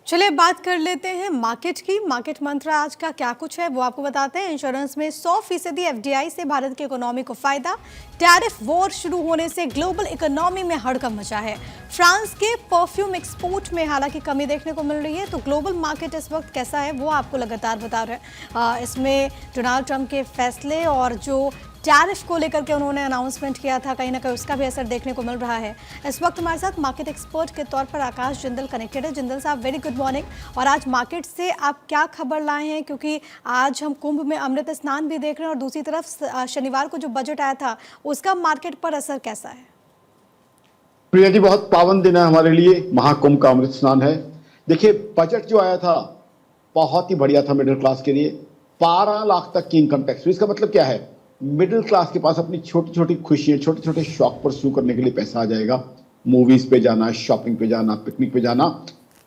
चलिए बात कर लेते हैं मार्केट की। मार्केट मंत्र आज का क्या कुछ है वो आपको बताते हैं। इंश्योरेंस में 100% एफडीआई से भारत की इकोनॉमी को फायदा। टैरिफ वॉर शुरू होने से ग्लोबल इकोनॉमी में हड़कंप मचा है। फ्रांस के परफ्यूम एक्सपोर्ट में हालांकि कमी देखने को मिल रही है। तो ग्लोबल मार्केट इस वक्त कैसा है वो आपको लगातार बता रहे हैं। इसमें डोनाल्ड ट्रंप के फैसले और जो टैरिफ को लेकर के उन्होंने अनाउंसमेंट किया था, कहीं ना कहीं उसका भी असर देखने को मिल रहा है। इस वक्त हमारे साथ मार्केट एक्सपर्ट के तौर पर आकाश जिंदल कनेक्टेड है। जिंदल साहब, वेरी गुड मॉर्निंग। और आज मार्केट से आप क्या खबर लाए हैं, क्योंकि आज हम कुंभ में अमृत स्नान भी देख रहे हैं और दूसरी तरफ शनिवार को जो बजट आया था उसका मार्केट पर असर कैसा है? प्रिया जी, बहुत पावन दिन है हमारे लिए, महाकुंभ का अमृत स्नान है। देखिए, बजट जो आया था बहुत ही बढ़िया था मिडिल क्लास के लिए। 12 लाख तक की इनकम टैक्स। इसका मतलब क्या है? मिडिल क्लास के पास अपनी छोटी छोटी खुशियां, छोटे छोटे शौक परस्यू करने के लिए पैसा आ जाएगा। मूवीज पे जाना, शॉपिंग पे जाना, पिकनिक पे जाना,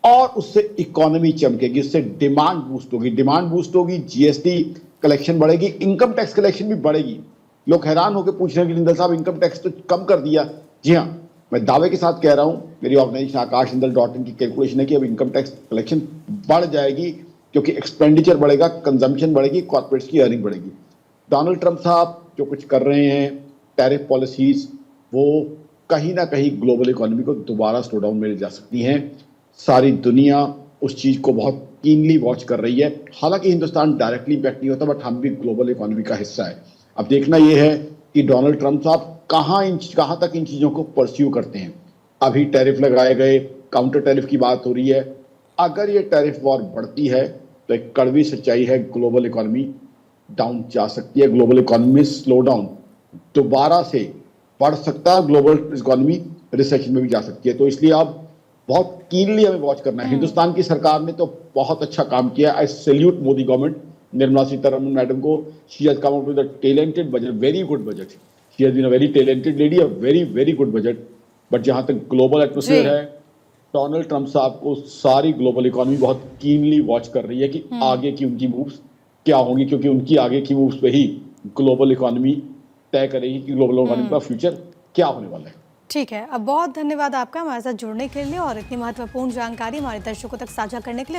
और उससे इकोनॉमी चमकेगी, उससे डिमांड बूस्ट होगी। डिमांड बूस्ट होगी, जीएसटी कलेक्शन बढ़ेगी, इनकम टैक्स कलेक्शन भी बढ़ेगी। लोग हैरान होकर पूछ रहे हैं कि जिंदल साहब इनकम टैक्स तो कम कर दिया। जी हाँ, मैं दावे के साथ कह रहा हूं, मेरी ऑर्गेनाइजेशन आकाशजिंदल.in की कैलकुलेशन है कि अब इनकम टैक्स कलेक्शन बढ़ जाएगी, क्योंकि एक्सपेंडिचर बढ़ेगा, कंजम्पशन बढ़ेगी, कॉर्पोरेट्स की अर्निंग बढ़ेगी। डोनाल्ड ट्रंप साहब जो कुछ कर रहे हैं, टैरिफ पॉलिसीज, वो कहीं ना कहीं ग्लोबल इकोनॉमी को दोबारा स्लो डाउन में ले जा सकती हैं। सारी दुनिया उस चीज को बहुत कीनली वॉच कर रही है। हालांकि हिंदुस्तान डायरेक्टली इम्पैक्ट नहीं होता, बट हम भी ग्लोबल इकोनॉमी का हिस्सा है। अब देखना यह है कि डोनाल्ड ट्रंप साहब कहां तक इन चीजों को परस्यू करते हैं। अभी टैरिफ लगाए गए, काउंटर टैरिफ की बात हो रही है। अगर ये टैरिफ वॉर बढ़ती है तो एक कड़वी सच्चाई है, ग्लोबल इकोनॉमी डाउन जा सकती है। ग्लोबल इकोनॉमी स्लो डाउन दोबारा से बढ़ सकता है, ग्लोबल इकोनॉमी रिसेशन में भी जा सकती है। तो इसलिए अब बहुत कीनली हमें वॉच करना है। हिंदुस्तान की सरकार ने तो बहुत अच्छा काम किया। I salute Modi government, Nirmala Sitharaman madam को। She has come out with a talented budget, very good budget. She has been a very talented lady, a very very good budget. But जहां तक ग्लोबल एटमॉस्फेयर है, डोनाल्ड ट्रंप साहब को सारी global economy बहुत keenly watch कर रही है कि आगे की उनकी मूव्स क्या होंगी, क्योंकि उनकी आगे की मूव्स पे ही ग्लोबल इकोनॉमी तय करेगी कि ग्लोबल इकोनॉमी का फ्यूचर क्या होने वाला है। ठीक है, अब बहुत धन्यवाद आपका हमारे साथ जुड़ने के लिए और इतनी महत्वपूर्ण जानकारी हमारे दर्शकों तक साझा करने के लिए।